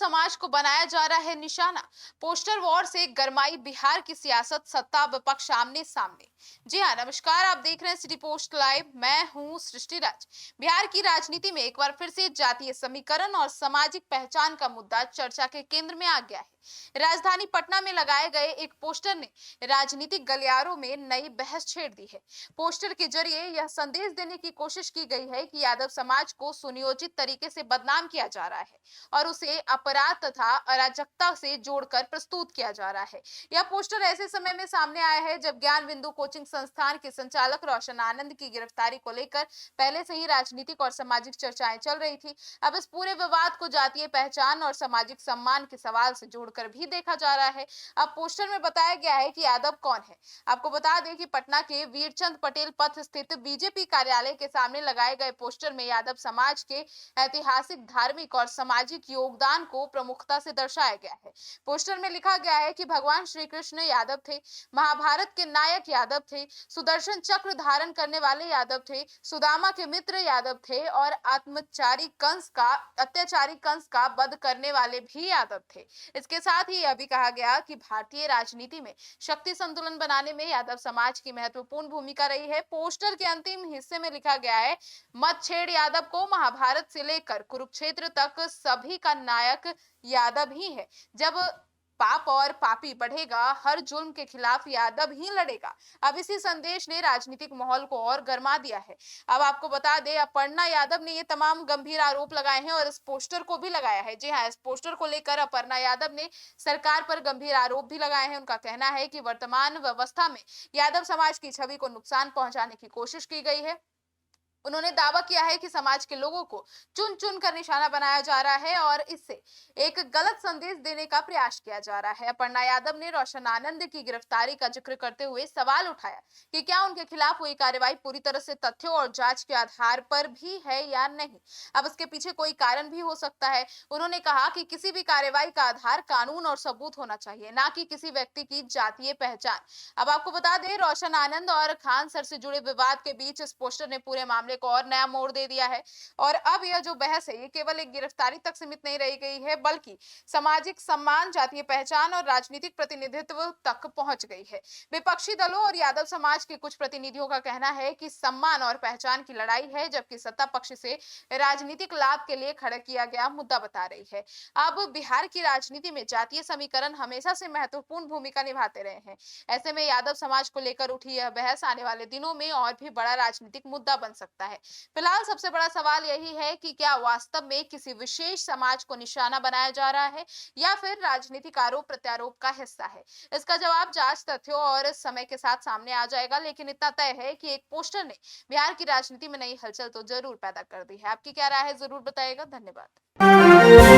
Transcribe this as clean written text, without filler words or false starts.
समाज को बनाया जा रहा है निशाना। पोस्टर वॉर से गरमाई बिहार की सियासत, सत्ता विपक्ष आमने सामने। जी हाँ, नमस्कार, आप देख रहे हैं सिटी पोस्ट लाइव। मैं हूं सृष्टि राज। बिहार की राजनीति में एक बार फिर से जातीय समीकरण और सामाजिक पहचान का मुद्दा चर्चा के केंद्र में आ गया है। राजधानी पटना में लगाए गए एक पोस्टर ने राजनीतिक गलियारों में नई बहस छेड़ दी है। पोस्टर के जरिए यह संदेश देने की कोशिश की गई है कि यादव समाज को सुनियोजित तरीके से बदनाम किया जा रहा है और उसे अपराध तथा अराजकता से जोड़कर प्रस्तुत किया जा रहा है। यह पोस्टर ऐसे समय में सामने आया है जब ज्ञान बिंदु कोचिंग संस्थान के संचालक रोशन आनंद की गिरफ्तारी को लेकर पहले से ही राजनीतिक और सामाजिक चर्चाएं चल रही थी। अब इस पूरे विवाद को जातीय पहचान और सामाजिक सम्मान के सवाल से जोड़कर भी देखा जा रहा है। अब पोस्टर में बताया गया है कि यादव कौन है। आपको बता दें कि पटना के वीरचंद पटेल पथ स्थित बीजेपी कार्यालय के सामने लगाए गए पोस्टर में यादव समाज के ऐतिहासिक, धार्मिक और सामाजिक योगदान को प्रमुखता से दर्शाया गया है। पोस्टर में लिखा गया है कि भगवान श्री कृष्ण यादव थे, महाभारत के नायक यादव थे, सुदर्शन चक्र धारण करने वाले यादव थे, सुदामा के मित्र यादव थे और अत्याचारी कंस का वध करने वाले भी यादव थे। इसके साथ ही यह भी कहा गया कि भारतीय राजनीति में शक्ति संतुलन बनाने में यादव समाज की महत्वपूर्ण भूमिका रही है। पोस्टर के अंतिम हिस्से में लिखा गया है, मत छेड़ यादव को, महाभारत से लेकर कुरुक्षेत्र तक सभी का नायक यादव ही है। जब पाप और पापी बढ़ेगा, हर जुल्म के खिलाफ यादव ही लड़ेगा। अब इसी संदेश ने राजनीतिक माहौल को और गर्मा दिया है। अब आपको बता दें, अपर्णा यादव ने ये तमाम गंभीर आरोप लगाए हैं और इस पोस्टर को भी लगाया है। जी हाँ, इस पोस्टर को लेकर अपर्णा यादव ने सरकार पर गंभीर आरोप भी लगाए हैं। उनका कहना है कि वर्तमान व्यवस्था में यादव समाज की छवि को नुकसान पहुंचाने की कोशिश की गई है। उन्होंने दावा किया है कि समाज के लोगों को चुन चुन कर निशाना बनाया जा रहा है और इससे एक गलत संदेश देने का प्रयास किया जा रहा है। अपर्णा यादव ने रोशन आनंद की गिरफ्तारी का जिक्र करते हुए सवाल उठाया कि क्या उनके खिलाफ हुई कार्रवाई पूरी तरह से तथ्यों और जांच के आधार पर भी है या नहीं। अब इसके पीछे कोई कारण भी हो सकता है। उन्होंने कहा कि किसी भी कार्रवाई का आधार कानून और सबूत होना चाहिए, ना कि किसी व्यक्ति की जातीय पहचान। अब आपको बता दें, रोशन आनंद और खान सर से जुड़े विवाद के बीच इस पोस्टर ने पूरे मामले को और नया मोड़ दे दिया है और अब यह जो बहस है, ये केवल एक गिरफ्तारी तक सीमित नहीं रह गई है, बल्कि सामाजिक सम्मान, जातीय पहचान और राजनीतिक प्रतिनिधित्व तक पहुंच गई है। विपक्षी दलों और यादव समाज के कुछ प्रतिनिधियों का कहना है कि सम्मान और पहचान की लड़ाई है, जबकि सत्ता पक्ष से राजनीतिक लाभ के लिए खड़ा किया गया मुद्दा बता रही है। अब बिहार की राजनीति में जातीय समीकरण हमेशा से महत्वपूर्ण भूमिका निभाते रहे हैं। ऐसे में यादव समाज को लेकर उठी यह बहस आने वाले दिनों में और भी बड़ा राजनीतिक मुद्दा बन सकता है। फिलहाल सबसे बड़ा सवाल यही है कि क्या वास्तव में किसी विशेष समाज को निशाना बनाया जा रहा है या फिर राजनीतिक आरोप प्रत्यारोप का हिस्सा है। इसका जवाब जांच, तथ्यों और समय के साथ सामने आ जाएगा, लेकिन इतना तय है कि एक पोस्टर ने बिहार की राजनीति में नई हलचल तो जरूर पैदा कर दी है। आपकी क्या राय है, जरूर बताइएगा। धन्यवाद।